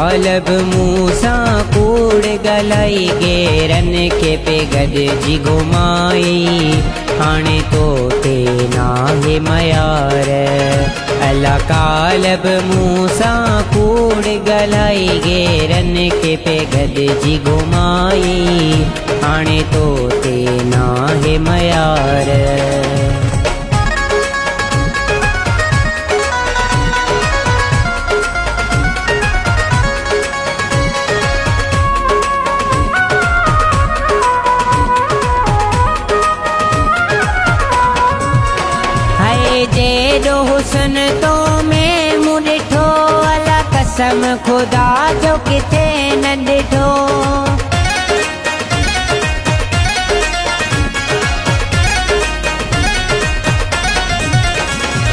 कालब मूसा कूड़ गलाई गेरन के पे गद जी घुमाई हाणे तो ते नाहे मयार अला कालब मूसा कूड़ गलाई गेरन के पे गद जी घुमाई हाणे तो ते नाहे मयार जेडो हुसन तो में मूं ॾिठो अला कसम खुदा जो किथे न ॾिठो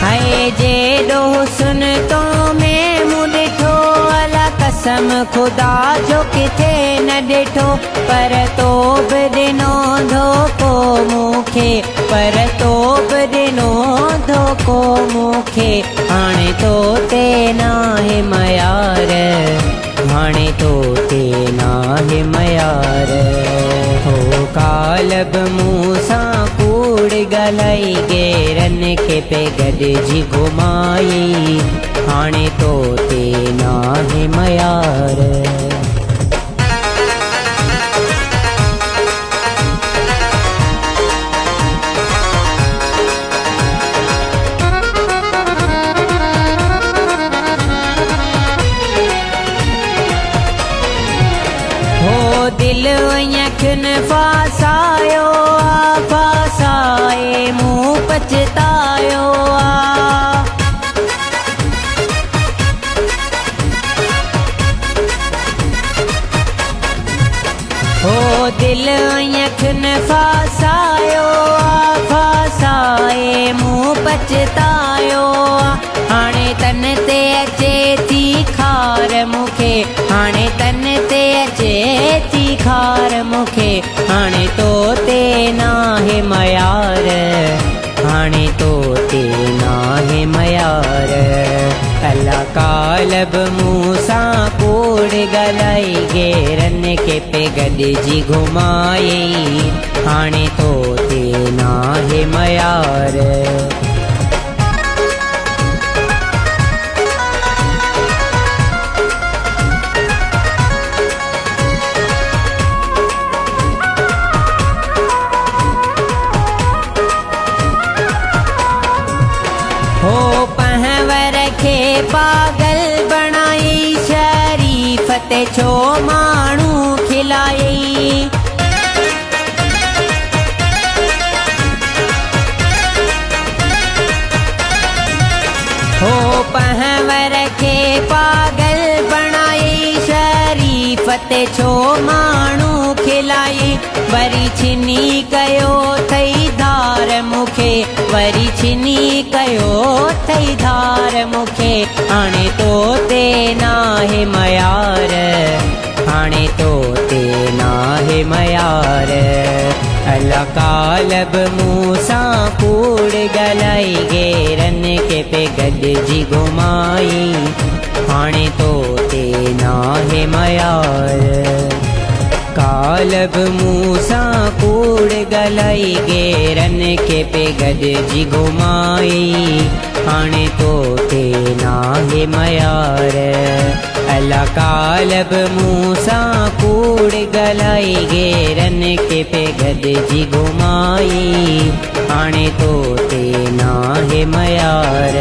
हाय जेडो हुसन तो में मूं ॾिठो अला कसम खुदा जो किथे न ॾिठो पर तो बि ॾिनो धोखो मूंखे पर तो बि ॾिनो धोखो मूंखे हाणे तो ते नाहे मयार हाणे तो ते नाहे मयार हो कालब मूसा कूड़ गलाई गेरन के पे गद जी घुमाई हाणे तो ते नाहे मयार दिल अखिन फासायो फासाए मुँह पछतायो हो दिल अखिन फासायो फासाए मुँह पछतायो हाणे तन ते अचे थी खार मूंखे हाणे तन ते अचे थी खार मूंखे हाणे तो ते नाहे मयार हाणे तो ते नाहे मयार अला कालब मूसा कूड़ गलाई गेरन के पे गद जी घुमाई हाणे तो ते नाहे मयार हो पहवर के पागल बनाई शरीफत छो मानू खिलाई हो पहवर के पागल बनाई शरीफत छो मानू खिलाई वरी छिनी कयो थई धार मूंखे वरी छिनी कयो थई धार मूंखे हाणे तो ते नाहे मयार हाणे तो ते नाहे मयार अला कालब मूसा कूड़ गलाई गेरन के पे गद जी घुमाई हाणे तो ते नाहे मयार कालब मूसा कूड़ गलाई गेरन के पे गद जी घुमाई हाणे तो ते नाहे मयार अला कालब मूसा कूड़ गलाई गेरन के पे गद जी घुमाई हाणे तो ते नाहे मयार।